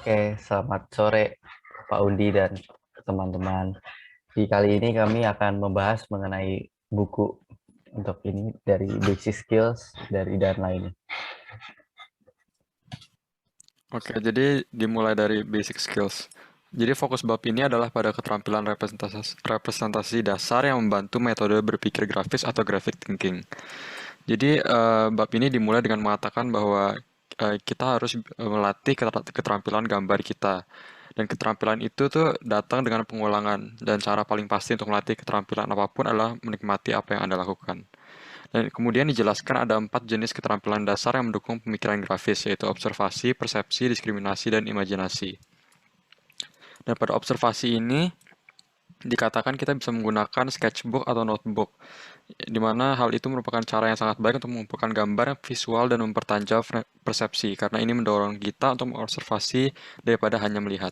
Oke, selamat sore Pak Undi dan teman-teman. Di kali ini kami akan membahas mengenai buku untuk ini dari Basic Skills dari dan lainnya. Oke, jadi dimulai dari basic skills. Jadi fokus bab ini adalah pada keterampilan representasi dasar yang membantu metode berpikir grafis atau graphic thinking. Jadi bab ini dimulai dengan mengatakan bahwa kita harus melatih keterampilan gambar kita. Dan keterampilan itu tuh datang dengan pengulangan. Dan cara paling pasti untuk melatih keterampilan apapun adalah menikmati apa yang Anda lakukan. Dan kemudian dijelaskan ada 4 jenis keterampilan dasar yang mendukung pemikiran grafis, yaitu observasi, persepsi, diskriminasi, dan imajinasi. Dan pada observasi ini, dikatakan kita bisa menggunakan sketchbook atau notebook, di mana hal itu merupakan cara yang sangat baik untuk mengumpulkan gambar, visual, dan mempertajam persepsi, karena ini mendorong kita untuk mengobservasi daripada hanya melihat.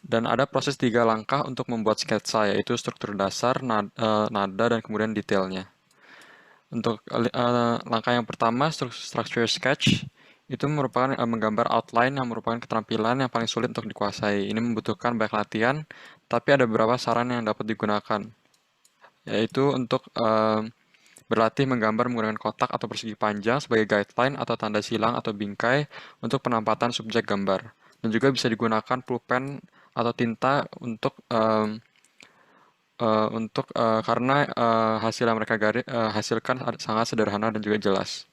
Dan ada proses 3 langkah untuk membuat sketsa, yaitu struktur dasar, nada, dan kemudian detailnya. Untuk langkah yang pertama, structure sketch, itu merupakan menggambar outline yang merupakan keterampilan yang paling sulit untuk dikuasai. Ini membutuhkan banyak latihan, tapi ada beberapa saran yang dapat digunakan, yaitu untuk berlatih menggambar menggunakan kotak atau persegi panjang sebagai guideline atau tanda silang atau bingkai untuk penampatan subjek gambar. Dan juga bisa digunakan pulpen atau tinta karena hasil yang mereka hasilkan sangat sederhana dan juga jelas.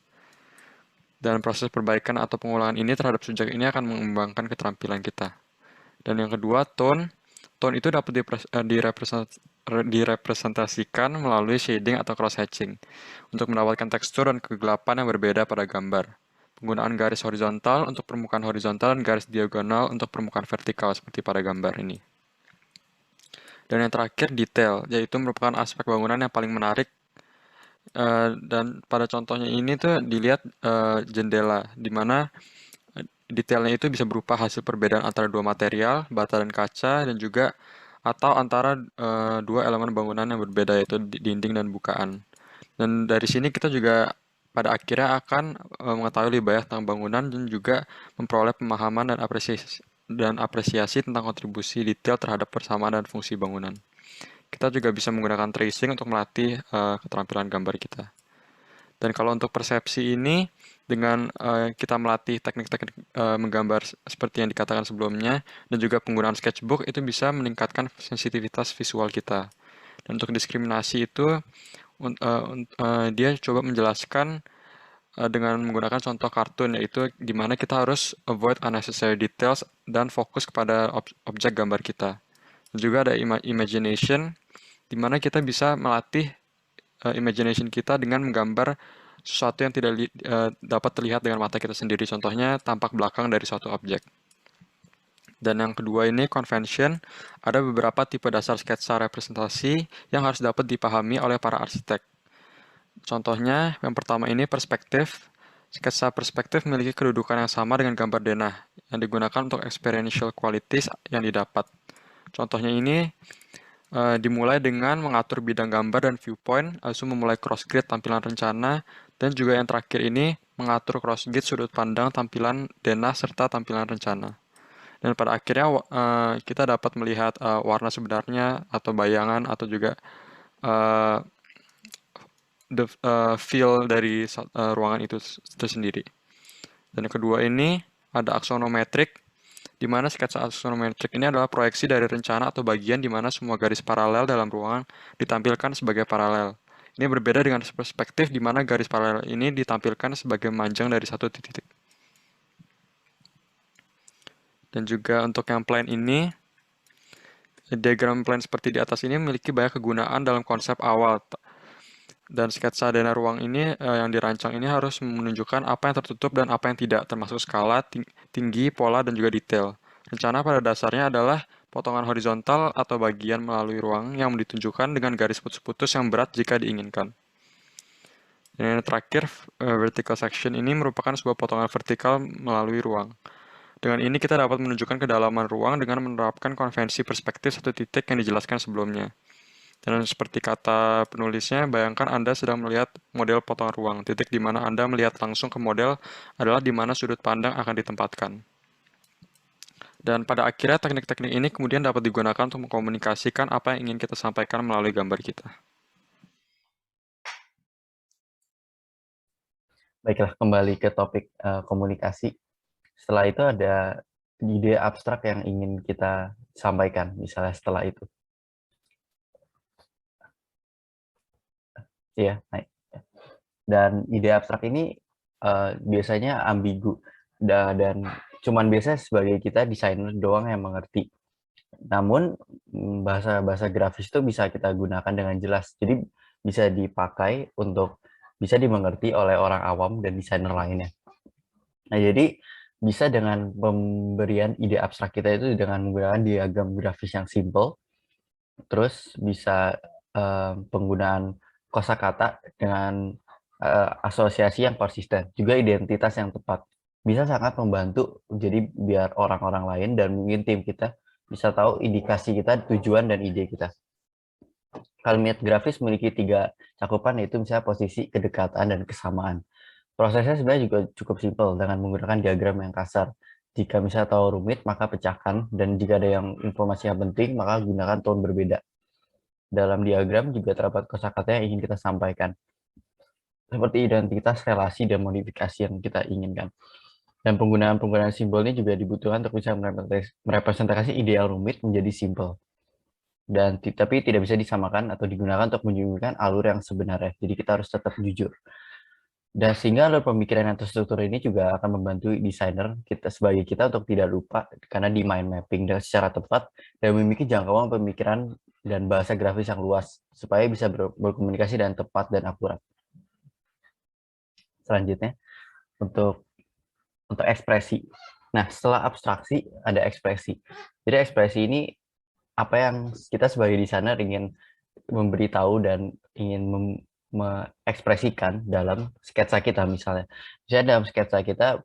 Dan proses perbaikan atau pengulangan ini terhadap subjek ini akan mengembangkan keterampilan kita. Dan yang kedua, tone. Tone itu dapat direpresentasikan melalui shading atau cross-hatching untuk mendapatkan tekstur dan kegelapan yang berbeda pada gambar. Penggunaan garis horizontal untuk permukaan horizontal dan garis diagonal untuk permukaan vertikal seperti pada gambar ini. Dan yang terakhir, detail, yaitu merupakan aspek bangunan yang paling menarik. Dan pada contohnya ini tuh dilihat jendela, di mana detailnya itu bisa berupa hasil perbedaan antara dua material, bata dan kaca, dan juga atau antara dua elemen bangunan yang berbeda, yaitu dinding dan bukaan. Dan dari sini kita juga pada akhirnya akan mengetahui lebih banyak tentang bangunan dan juga memperoleh pemahaman dan apresiasi tentang kontribusi detail terhadap persamaan dan fungsi bangunan. Kita juga bisa menggunakan tracing untuk melatih keterampilan gambar kita. Dan kalau untuk persepsi ini, dengan kita melatih teknik-teknik menggambar seperti yang dikatakan sebelumnya, dan juga penggunaan sketchbook, itu bisa meningkatkan sensitivitas visual kita. Dan untuk diskriminasi itu, dia coba menjelaskan dengan menggunakan contoh kartun, yaitu di mana kita harus avoid unnecessary details dan fokus kepada objek gambar kita. Dan juga ada imagination, di mana kita bisa melatih imagination kita dengan menggambar sesuatu yang tidak dapat terlihat dengan mata kita sendiri. Contohnya tampak belakang dari suatu objek. Dan yang kedua ini convention, ada beberapa tipe dasar sketsa representasi yang harus dapat dipahami oleh para arsitek. Contohnya, yang pertama ini perspektif. Sketsa perspektif memiliki kedudukan yang sama dengan gambar denah, yang digunakan untuk experiential qualities yang didapat. Contohnya ini dimulai dengan mengatur bidang gambar dan viewpoint, lalu memulai cross-grid tampilan rencana, dan juga yang terakhir ini mengatur cross-grid sudut pandang tampilan denah serta tampilan rencana. Dan pada akhirnya kita dapat melihat warna sebenarnya atau bayangan atau juga uh, feel dari ruangan itu sendiri. Dan yang kedua ini ada aksonometrik, di mana sketsa aksonometrik ini adalah proyeksi dari rencana atau bagian di mana semua garis paralel dalam ruangan ditampilkan sebagai paralel. Ini berbeda dengan perspektif di mana garis paralel ini ditampilkan sebagai memanjang dari satu titik. Dan juga untuk yang plan ini, diagram plan seperti di atas ini memiliki banyak kegunaan dalam konsep awal. Dan sketsa dana ruang ini yang dirancang ini harus menunjukkan apa yang tertutup dan apa yang tidak, termasuk skala, tinggi, pola, dan juga detail. Rencana pada dasarnya adalah potongan horizontal atau bagian melalui ruang yang ditunjukkan dengan garis putus-putus yang berat jika diinginkan. Dan yang terakhir, vertical section ini merupakan sebuah potongan vertikal melalui ruang. Dengan ini kita dapat menunjukkan kedalaman ruang dengan menerapkan konvensi perspektif satu titik yang dijelaskan sebelumnya. Dan seperti kata penulisnya, bayangkan Anda sedang melihat model potongan ruang. Titik di mana Anda melihat langsung ke model adalah di mana sudut pandang akan ditempatkan. Dan pada akhirnya teknik-teknik ini kemudian dapat digunakan untuk mengkomunikasikan apa yang ingin kita sampaikan melalui gambar kita. Baiklah, kembali ke topik komunikasi. Setelah itu ada ide abstrak yang ingin kita sampaikan, misalnya setelah itu. Iya, naik. Dan ide abstrak ini biasanya ambigu dan cuman biasanya sebagai kita desainer doang yang mengerti. Namun bahasa-bahasa grafis itu bisa kita gunakan dengan jelas. Jadi bisa dipakai untuk bisa dimengerti oleh orang awam dan desainer lainnya. Nah, jadi bisa dengan pemberian ide abstrak kita itu dengan menggunakan diagram grafis yang simple, terus bisa penggunaan kosakata dengan asosiasi yang konsisten, juga identitas yang tepat. Bisa sangat membantu jadi biar orang-orang lain dan mungkin tim kita bisa tahu indikasi kita, tujuan dan ide kita. Kalimat grafis memiliki 3 cakupan, yaitu misalnya posisi, kedekatan, dan kesamaan. Prosesnya sebenarnya juga cukup simpel dengan menggunakan diagram yang kasar. Jika misalnya tahu rumit, maka pecahkan, dan jika ada yang informasi yang penting, maka gunakan tone berbeda. Dalam diagram juga terdapat kosakata yang ingin kita sampaikan, seperti identitas, relasi, dan modifikasi yang kita inginkan. Dan penggunaan-penggunaan simbol ini juga dibutuhkan untuk bisa merepresentasi ideal rumit menjadi simpel. Dan tapi tidak bisa disamakan atau digunakan untuk menunjukkan alur yang sebenarnya. Jadi kita harus tetap jujur. Dan sehingga alur pemikiran yang terstruktur ini juga akan membantu desainer kita sebagai kita untuk tidak lupa karena di mind mapping dan secara tepat dan memiliki jangkauan pemikiran dan bahasa grafis yang luas supaya bisa berkomunikasi dan tepat dan akurat. Selanjutnya untuk ekspresi. Nah, setelah abstraksi ada ekspresi. Jadi ekspresi ini apa yang kita sebagai desainer ingin memberitahu dan ingin mengekspresikan dalam sketsa kita misalnya. Misalnya dalam sketsa kita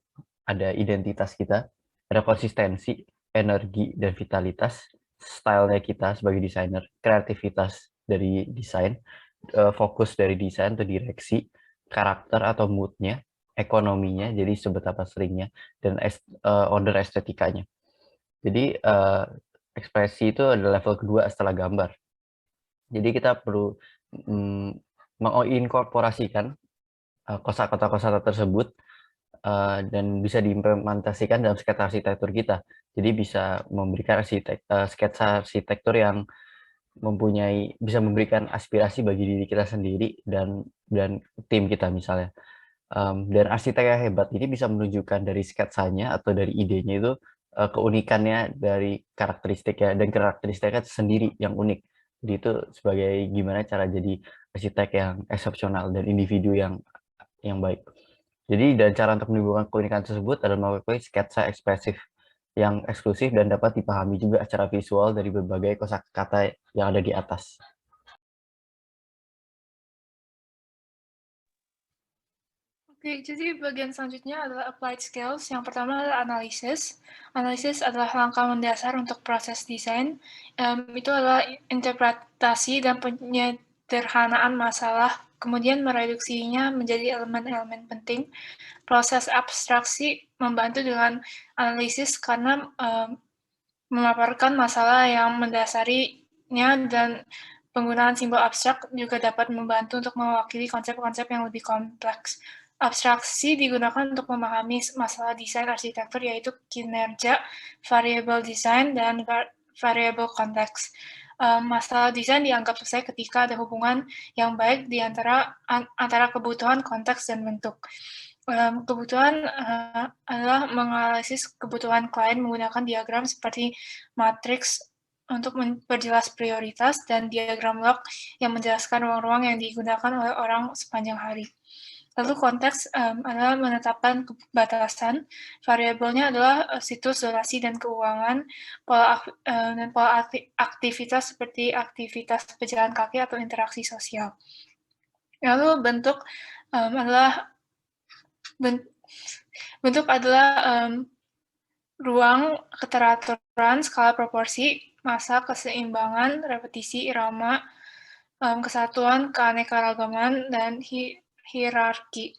ada identitas kita, ada konsistensi, energi, dan vitalitas, stylenya kita sebagai desainer, kreativitas dari desain, fokus dari desain atau direksi, karakter atau moodnya, ekonominya, jadi seberapa seringnya, dan order estetikanya. Jadi ekspresi itu adalah level kedua setelah gambar. Jadi kita perlu menginkorporasikan kosakata-kosakata tersebut dan bisa diimplementasikan dalam sketsa arsitektur kita. Jadi bisa memberikan sketsa arsitektur yang bisa memberikan aspirasi bagi diri kita sendiri dan tim kita misalnya. Dan arsitek yang hebat ini bisa menunjukkan dari sketsanya atau dari idenya itu keunikannya dari karakteristiknya dan karakteristiknya sendiri yang unik. Jadi itu sebagai gimana cara jadi arsitek yang eksepsional dan individu yang baik. Jadi dan cara untuk menimbulkan keunikan tersebut adalah melalui sketsa ekspresif yang eksklusif dan dapat dipahami juga secara visual dari berbagai kosakata yang ada di atas. Oke, jadi bagian selanjutnya adalah applied skills. Yang pertama adalah analisis. Analisis adalah langkah mendasar untuk proses desain. Itu adalah interpretasi dan penyederhanaan masalah, kemudian mereduksinya menjadi elemen-elemen penting. Proses abstraksi membantu dengan analisis karena memaparkan masalah yang mendasarinya, dan penggunaan simbol abstrak juga dapat membantu untuk mewakili konsep-konsep yang lebih kompleks. Abstraksi digunakan untuk memahami masalah desain arsitektur, yaitu kinerja, variabel desain, dan variabel konteks. Masalah desain dianggap selesai ketika ada hubungan yang baik di antara kebutuhan, konteks, dan bentuk. Kebutuhan adalah menganalisis kebutuhan klien menggunakan diagram seperti matriks untuk memperjelas prioritas, dan diagram log yang menjelaskan ruang-ruang yang digunakan oleh orang sepanjang hari. Lalu konteks adalah menetapkan batasan. Variabelnya adalah situs, zonasi, dan keuangan, dan pola aktivitas seperti aktivitas pejalan kaki atau interaksi sosial. Lalu bentuk adalah ruang, keteraturan, skala proporsi, massa, keseimbangan, repetisi, irama, kesatuan, keanekaragaman, dan hierarki.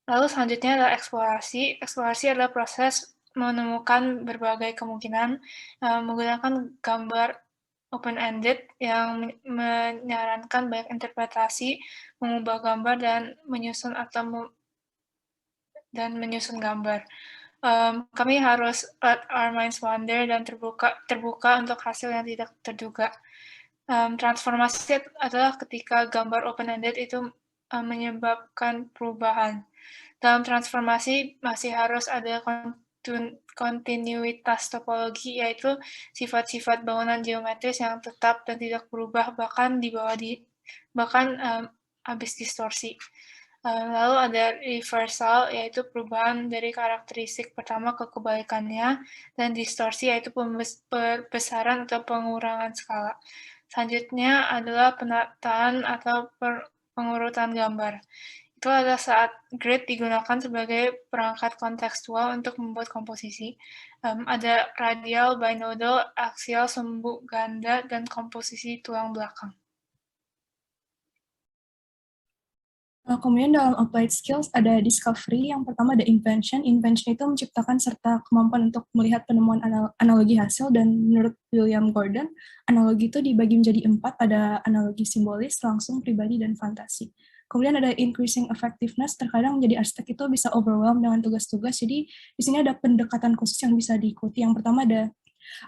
Lalu selanjutnya adalah eksplorasi. Eksplorasi adalah proses menemukan berbagai kemungkinan menggunakan gambar open-ended yang menyarankan banyak interpretasi, mengubah gambar dan menyusun gambar. Kami harus let our minds wander dan terbuka untuk hasil yang tidak terduga. Transformasi adalah ketika gambar open-ended itu menyebabkan perubahan. Dalam transformasi masih harus ada kontinuitas topologi, yaitu sifat-sifat bangunan geometris yang tetap dan tidak berubah bahkan habis distorsi. Lalu ada reversal, yaitu perubahan dari karakteristik pertama ke kebalikannya, dan distorsi, yaitu perbesaran atau pengurangan skala. Selanjutnya adalah penataan atau pengurutan gambar. Itu adalah saat grid digunakan sebagai perangkat kontekstual untuk membuat komposisi. Ada radial, binodal, aksial, sumbu ganda, dan komposisi tulang belakang. Kemudian dalam applied skills ada discovery, yang pertama ada invention. Invention itu menciptakan serta kemampuan untuk melihat penemuan analogi hasil, dan menurut William Gordon, analogi itu dibagi menjadi 4, ada analogi simbolis, langsung, pribadi, dan fantasi. Kemudian ada increasing effectiveness, terkadang menjadi arsitek itu bisa overwhelmed dengan tugas-tugas, jadi di sini ada pendekatan khusus yang bisa diikuti. Yang pertama ada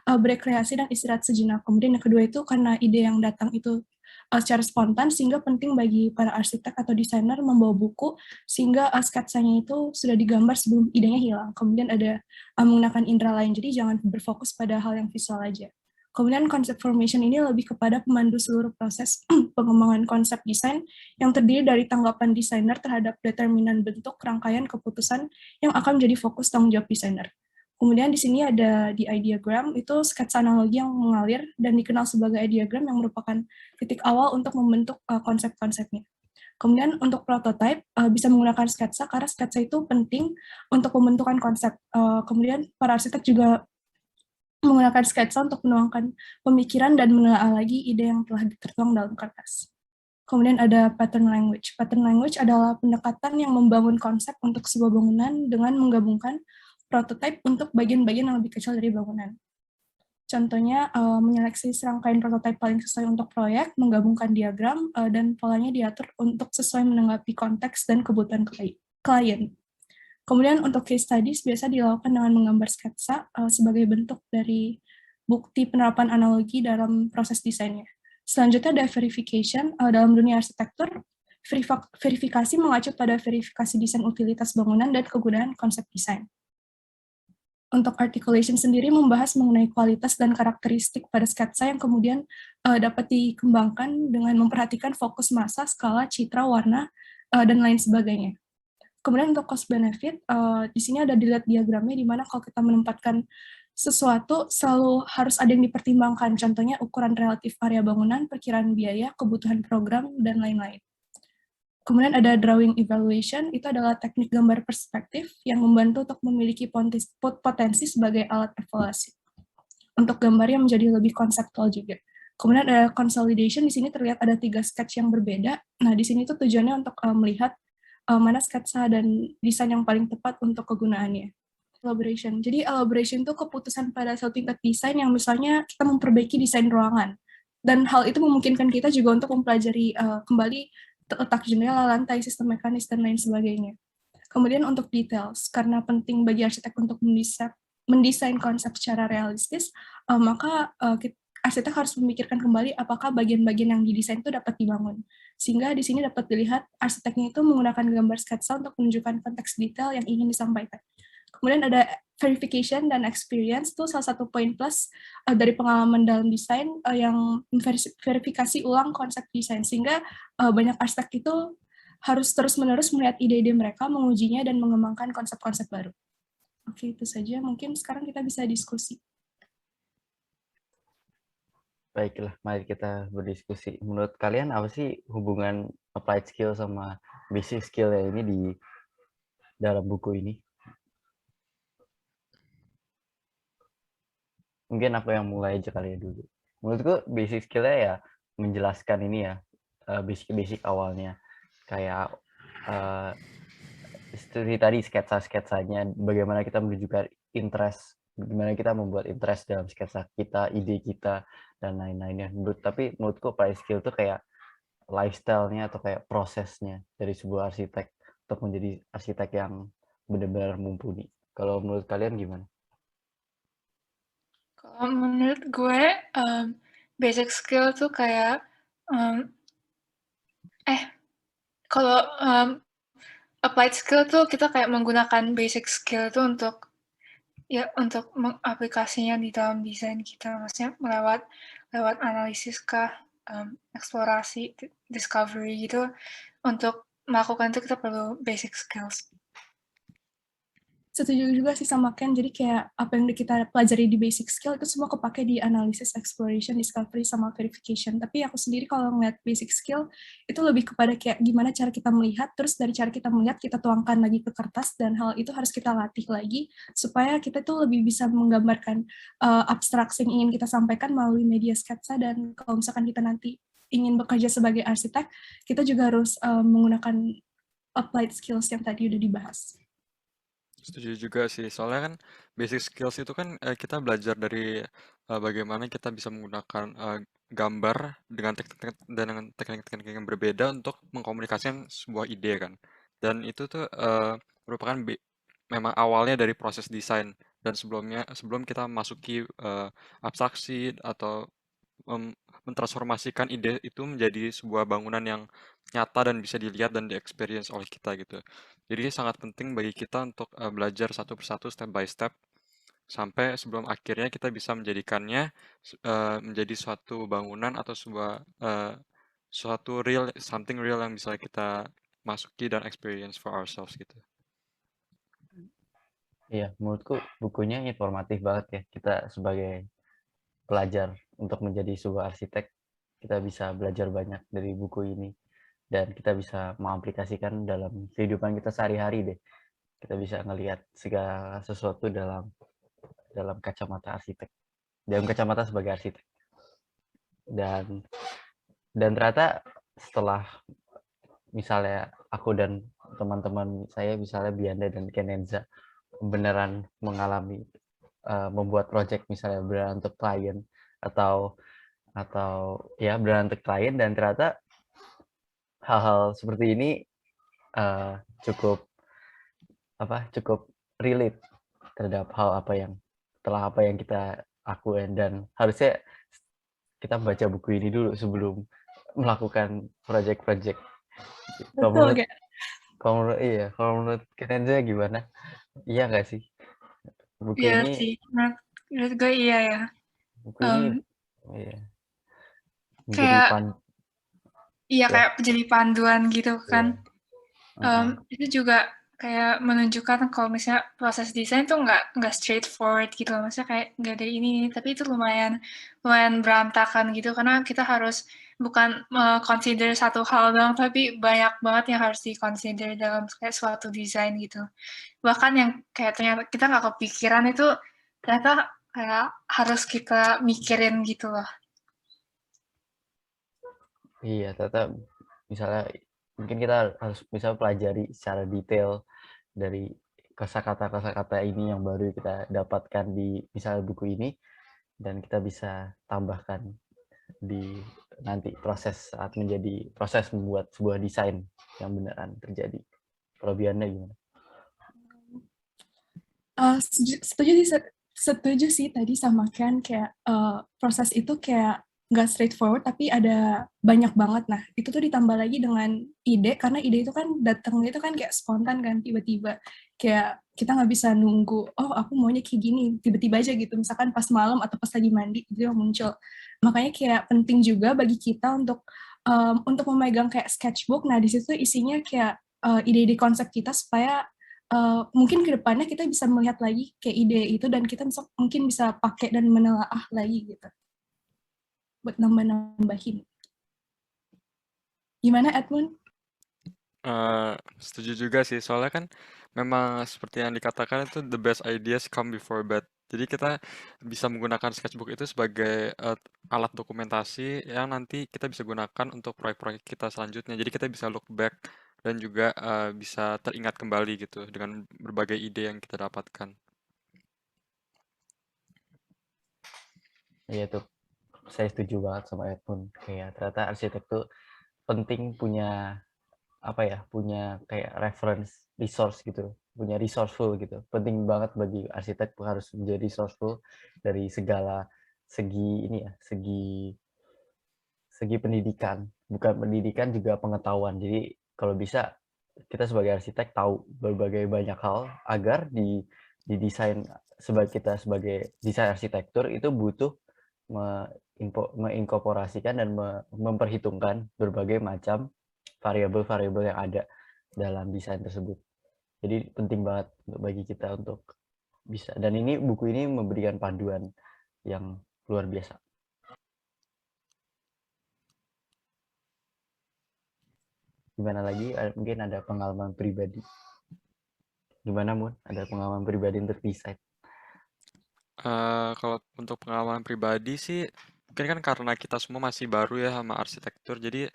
berekreasi dan istirahat sejenak. Kemudian yang kedua itu karena ide yang datang itu secara spontan, sehingga penting bagi para arsitek atau desainer membawa buku, sehingga sketsanya itu sudah digambar sebelum idenya hilang. Kemudian ada menggunakan indera lain, jadi jangan berfokus pada hal yang visual aja. Kemudian concept formation ini lebih kepada pemandu seluruh proses pengembangan konsep desain yang terdiri dari tanggapan desainer terhadap determinan bentuk, rangkaian, keputusan yang akan menjadi fokus tanggung jawab desainer. Kemudian di sini ada di ideogram, itu sketsa analogi yang mengalir dan dikenal sebagai ideogram yang merupakan titik awal untuk membentuk konsep-konsepnya. Kemudian untuk prototype bisa menggunakan sketsa karena sketsa itu penting untuk pembentukan konsep. Kemudian para arsitek juga menggunakan sketsa untuk menuangkan pemikiran dan menelaah lagi ide yang telah tertuang dalam kertas. Kemudian ada pattern language. Pattern language adalah pendekatan yang membangun konsep untuk sebuah bangunan dengan menggabungkan prototipe untuk bagian-bagian yang lebih kecil dari bangunan. Contohnya, menyeleksi serangkaian prototipe paling sesuai untuk proyek, menggabungkan diagram, dan polanya diatur untuk sesuai menanggapi konteks dan kebutuhan klien. Kemudian untuk case studies biasa dilakukan dengan menggambar sketsa sebagai bentuk dari bukti penerapan analogi dalam proses desainnya. Selanjutnya ada verification. Dalam dunia arsitektur, verifikasi mengacu pada verifikasi desain utilitas bangunan dan kegunaan konsep desain. Untuk articulation sendiri membahas mengenai kualitas dan karakteristik pada sketsa yang kemudian dapat dikembangkan dengan memperhatikan fokus massa, skala, citra, warna, dan lain sebagainya. Kemudian untuk cost benefit, di sini ada dilihat diagramnya, di mana kalau kita menempatkan sesuatu selalu harus ada yang dipertimbangkan, contohnya ukuran relatif area bangunan, perkiraan biaya, kebutuhan program, dan lain-lain. Kemudian ada drawing evaluation, itu adalah teknik gambar perspektif yang membantu untuk memiliki potensi sebagai alat evaluasi. Untuk gambarnya menjadi lebih konseptual juga. Kemudian ada consolidation, di sini terlihat ada 3 sketch yang berbeda. Nah, di sini itu tujuannya untuk melihat mana sketsa dan desain yang paling tepat untuk kegunaannya. Elaboration. Jadi elaboration itu keputusan pada satu tingkat desain yang misalnya kita memperbaiki desain ruangan. Dan hal itu memungkinkan kita juga untuk mempelajari kembali letak jendela, lantai, sistem mekanis, dan lain sebagainya. Kemudian untuk details, karena penting bagi arsitek untuk mendesain konsep secara realistis, maka arsitek harus memikirkan kembali apakah bagian-bagian yang didesain itu dapat dibangun. Sehingga di sini dapat dilihat arsiteknya itu menggunakan gambar sketsa untuk menunjukkan konteks detail yang ingin disampaikan. Kemudian ada verification dan experience, itu salah satu poin plus dari pengalaman dalam desain yang verifikasi ulang konsep desain, sehingga banyak arsitek itu harus terus-menerus melihat ide-ide mereka, mengujinya, dan mengembangkan konsep-konsep baru. Oke, itu saja. Mungkin sekarang kita bisa diskusi. Baiklah, mari kita berdiskusi. Menurut kalian apa sih hubungan applied skill sama basic skill ini di dalam buku ini? Mungkin aku yang mulai aja kali ya dulu. Menurutku basic skill-nya ya menjelaskan ini ya, basic awalnya. Kayak seperti tadi sketsa-sketsanya, bagaimana kita menunjukkan interest, gimana kita membuat interest dalam sketsa kita, ide kita, dan lain-lainnya. Tapi menurutku apply skill tuh kayak lifestyle-nya atau kayak prosesnya dari sebuah arsitek untuk menjadi arsitek yang benar-benar mumpuni. Kalau menurut kalian gimana? Kalau menurut gue, basic skill tuh kayak, kalau applied skill tuh kita kayak menggunakan basic skill tuh untuk mengaplikasinya di dalam desain kita, maksudnya lewat analisis kah, eksplorasi, discovery gitu. Untuk melakukan itu kita perlu basic skills. Setuju juga sih sama Ken, jadi kayak apa yang kita pelajari di basic skill itu semua kepake di analysis, exploration, discovery, sama verification. Tapi aku sendiri kalau ngeliat basic skill, itu lebih kepada kayak gimana cara kita melihat, terus dari cara kita melihat, kita tuangkan lagi ke kertas, dan hal itu harus kita latih lagi, supaya kita tuh lebih bisa menggambarkan abstraksi yang ingin kita sampaikan melalui media sketsa, dan kalau misalkan kita nanti ingin bekerja sebagai arsitek, kita juga harus menggunakan applied skills yang tadi udah dibahas. Setuju juga sih, soalnya kan basic skills itu kan kita belajar dari bagaimana kita bisa menggunakan gambar dengan teknik-teknik yang berbeda untuk mengkomunikasikan sebuah ide kan. Dan itu tuh merupakan memang awalnya dari proses desain, dan sebelum kita masuki abstraksi atau mentransformasikan ide itu menjadi sebuah bangunan yang nyata dan bisa dilihat dan di-experience oleh kita gitu. Jadi sangat penting bagi kita untuk belajar satu persatu, step by step, sampai sebelum akhirnya kita bisa menjadikannya menjadi suatu bangunan atau suatu real, something real yang bisa kita masuki dan experience for ourselves gitu. Iya, menurutku bukunya informatif banget ya. Kita sebagai pelajar untuk menjadi sebuah arsitek, kita bisa belajar banyak dari buku ini. Dan kita bisa mengaplikasikan dalam kehidupan kita sehari-hari deh. Kita bisa ngelihat segala sesuatu dalam kacamata arsitek. Dalam kacamata sebagai arsitek. Dan ternyata setelah misalnya aku dan teman-teman saya, misalnya Bianda dan Kenenza, beneran mengalami membuat project misalnya beneran untuk klien atau ya beneran untuk klien, dan ternyata hal-hal seperti ini cukup relate terhadap apa yang kita lakukan, dan harusnya kita baca buku ini dulu sebelum melakukan project-project. Betul, Kak. Kalau menurut Kenenza gimana? Iya nggak sih? Buku Iya ini sih, menurut gue iya ya. buku ini iya, menjadi Kayak ya. kayak jadi panduan gitu kan. Iya. Itu juga kayak menunjukkan kalau misalnya proses desain tuh nggak straightforward gitu loh. Maksudnya kayak nggak dari ini, tapi itu lumayan berantakan gitu, karena kita harus bukan consider satu hal doang, tapi banyak banget yang harus di-consider dalam kayak suatu desain gitu. Bahkan yang kayak ternyata kita nggak kepikiran itu ternyata kayak harus kita mikirin gitu loh. Iya, ternyata misalnya mungkin kita harus pelajari secara detail dari kosakata ini yang baru kita dapatkan di misalnya buku ini, dan kita bisa tambahkan di nanti saat menjadi proses membuat sebuah desain yang beneran terjadi. Kalau Bianda gimana? Setuju sih tadi sama Ken, kayak proses itu kayak nggak straightforward, tapi ada banyak banget. Nah, itu tuh ditambah lagi dengan ide, karena ide itu kan datangnya itu kan kayak spontan kan, tiba-tiba. Kayak kita nggak bisa nunggu, oh aku maunya kayak gini, tiba-tiba aja gitu. Misalkan pas malam atau pas lagi mandi, itu yang muncul. Makanya kayak penting juga bagi kita untuk memegang kayak sketchbook. Nah, di situ isinya kayak ide-ide konsep kita, supaya mungkin ke depannya kita bisa melihat lagi kayak ide itu, dan kita mungkin bisa pakai dan menelaah lagi gitu buat nambah-nambahin. Gimana Edmund? Setuju juga sih, soalnya kan memang seperti yang dikatakan itu the best ideas come before bed. Jadi kita bisa menggunakan sketchbook itu sebagai alat dokumentasi yang nanti kita bisa gunakan untuk proyek-proyek kita selanjutnya. Jadi kita bisa look back dan juga bisa teringat kembali gitu dengan berbagai ide yang kita dapatkan. Ya itu saya setuju banget sama Edmund. Kayak ternyata arsitek tuh penting punya apa ya, punya kayak reference resource gitu, punya resourceful gitu. Penting banget bagi arsitek harus menjadi resourceful dari segala segi ini ya, segi segi pendidikan, bukan pendidikan juga pengetahuan. Jadi kalau bisa kita sebagai arsitek tahu berbagai banyak hal agar di desain kita sebagai desain arsitektur itu butuh menginkorporasikan dan memperhitungkan berbagai macam variabel-variabel yang ada dalam desain tersebut. Jadi penting banget untuk bagi kita untuk bisa. Dan ini buku ini memberikan panduan yang luar biasa. Gimana lagi? Mungkin ada pengalaman pribadi. Gimana, Mun? Ada pengalaman pribadi untuk desain? Kalau untuk pengalaman pribadi sih, mungkin kan karena kita semua masih baru ya sama arsitektur, jadi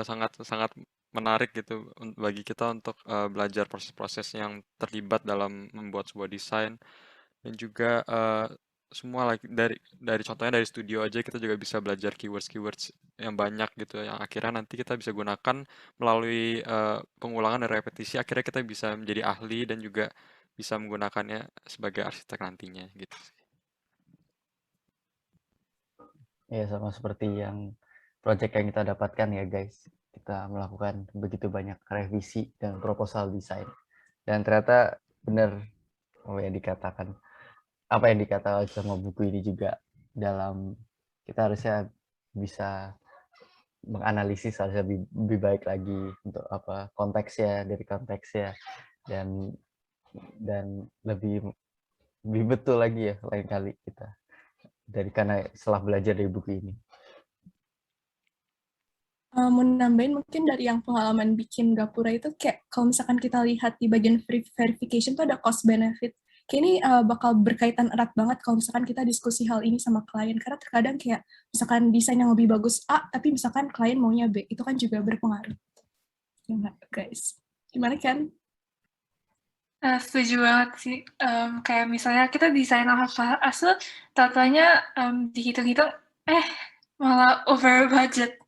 sangat sangat menarik gitu bagi kita untuk belajar proses-proses yang terlibat dalam membuat sebuah desain. Dan juga semua lagi dari contohnya dari studio aja kita juga bisa belajar keywords yang banyak gitu yang akhirnya nanti kita bisa gunakan melalui pengulangan dan repetisi, akhirnya kita bisa menjadi ahli dan juga bisa menggunakannya sebagai arsitek nantinya gitu sih. Ya, sama seperti yang project yang kita dapatkan ya, guys. Kita melakukan begitu banyak revisi dan proposal desain. Dan ternyata benar apa yang dikatakan sama buku ini juga dalam kita harusnya bisa menganalisis harusnya lebih baik lagi untuk apa konteksnya dari konteksnya dan lebih lebih betul lagi ya lain kali kita karena setelah belajar dari buku ini. Mau nambahin mungkin dari yang pengalaman bikin Gapura itu kayak kalau misalkan kita lihat di bagian verification tuh ada cost benefit. Kayak ini bakal berkaitan erat banget kalau misalkan kita diskusi hal ini sama klien, karena terkadang kayak misalkan desain yang lebih bagus A, tapi misalkan klien maunya B, itu kan juga berpengaruh. Gimana guys? Gimana kan? Setuju banget sih. Kayak misalnya kita desain hasil, tatanya dihitung-hitung, malah over budget.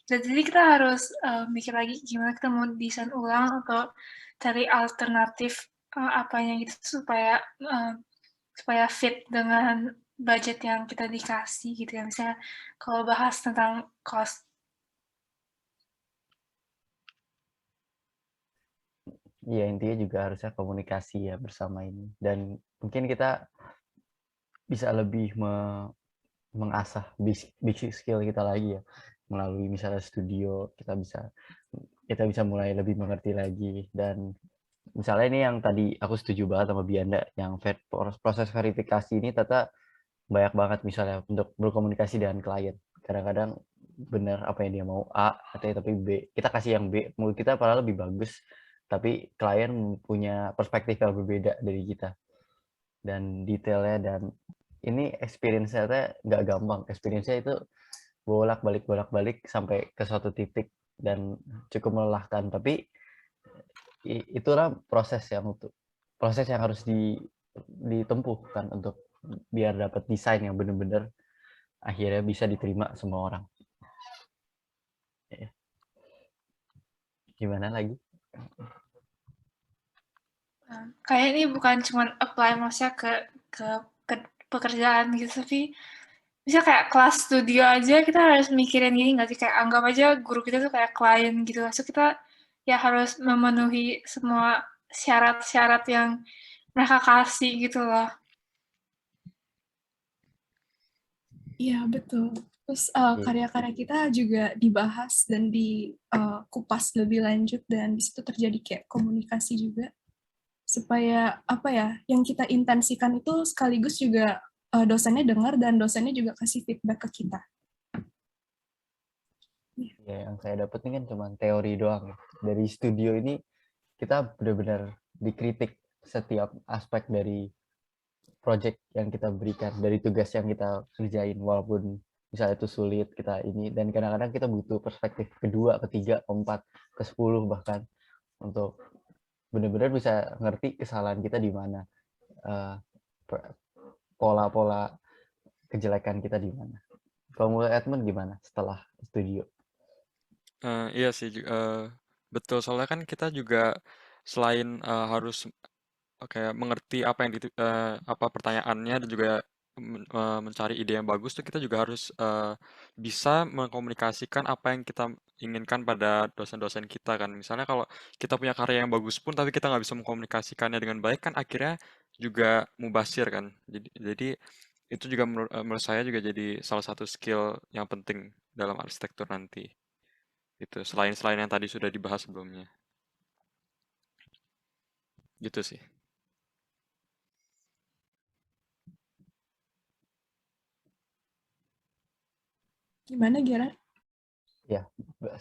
Jadi kita harus mikir lagi gimana kita mau desain ulang atau cari alternatif apanya gitu supaya fit dengan budget yang kita dikasih gitu ya. Misalnya kalau bahas tentang cost. Ya intinya juga harusnya komunikasi ya bersama ini dan mungkin kita bisa lebih mengasah basic skill kita lagi ya melalui misalnya studio kita bisa mulai lebih mengerti lagi dan misalnya ini yang tadi aku setuju banget sama Bianda yang proses verifikasi ini ternyata banyak banget misalnya untuk berkomunikasi dengan klien kadang-kadang benar apa yang dia mau A tapi B kita kasih yang B menurut kita padahal lebih bagus tapi klien punya perspektif yang berbeda dari kita dan detailnya dan ini experience-nya nggak gampang experience-nya itu bolak-balik sampai ke suatu titik dan cukup melelahkan tapi itulah proses yang harus ditempuh kan untuk biar dapat desain yang benar-benar akhirnya bisa diterima semua orang. Gimana lagi? Kayak ini bukan cuma apply maksudnya ke pekerjaan gitu, tapi bisa kayak kelas studio aja kita harus mikirin gini nggak sih? Kayak anggap aja guru kita tuh kayak klien gitu. So kita ya harus memenuhi semua syarat-syarat yang mereka kasih gitu loh. Iya, betul. Terus karya-karya kita juga dibahas dan dikupas lebih lanjut dan di situ terjadi kayak komunikasi juga supaya apa ya yang kita intensikan itu sekaligus juga dosennya dengar dan dosennya juga kasih feedback ke kita. Ya, yang saya dapat ini kan cuma teori doang. Dari studio ini kita benar-benar dikritik setiap aspek dari project yang kita berikan, dari tugas yang kita kerjain, walaupun misalnya itu sulit kita ini dan kadang-kadang kita butuh perspektif kedua, ketiga, keempat, ke-10 bahkan untuk benar-benar bisa ngerti kesalahan kita di mana. Pola-pola kejelekan kita di mana. Kalau menurut Edmund gimana setelah studio? Iya sih, betul. Soalnya kan kita juga selain harus kayak mengerti apa yang apa pertanyaannya dan juga mencari ide yang bagus tuh kita juga harus bisa mengkomunikasikan apa yang kita inginkan pada dosen-dosen kita kan. Misalnya kalau kita punya karya yang bagus pun tapi kita nggak bisa mengkomunikasikannya dengan baik kan akhirnya juga mubasir kan. Jadi itu juga menurut saya juga jadi salah satu skill yang penting dalam arsitektur nanti. Gitu. Selain yang tadi sudah dibahas sebelumnya. Gitu sih. Gimana, Gera? Ya,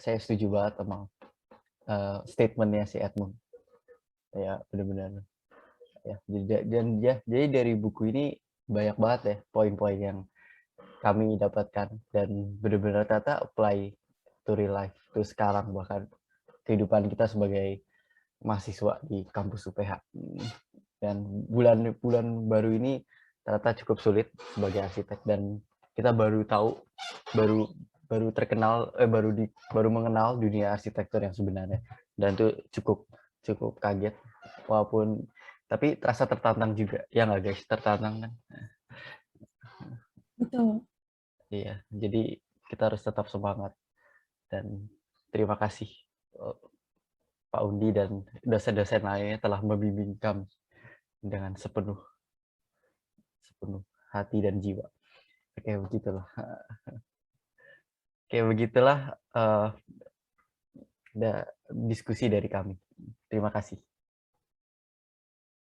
saya setuju banget sama statementnya si Edmund. Ya, benar-benar. Ya, jadi dari buku ini banyak banget ya poin-poin yang kami dapatkan dan benar-benar ternyata apply to real life, to sekarang bahkan kehidupan kita sebagai mahasiswa di kampus UPH. Dan bulan baru ini ternyata cukup sulit sebagai arsitek dan kita baru tahu baru terkenal baru mengenal dunia arsitektur yang sebenarnya dan itu cukup kaget walaupun tapi terasa tertantang juga ya nggak guys, tertantang kan. Betul. Iya, jadi kita harus tetap semangat dan terima kasih Pak Undi dan dosen-dosen lainnya telah membimbing kami dengan sepenuh hati dan jiwa. Oke, begitulah. Oke, begitulah diskusi dari kami. Terima kasih.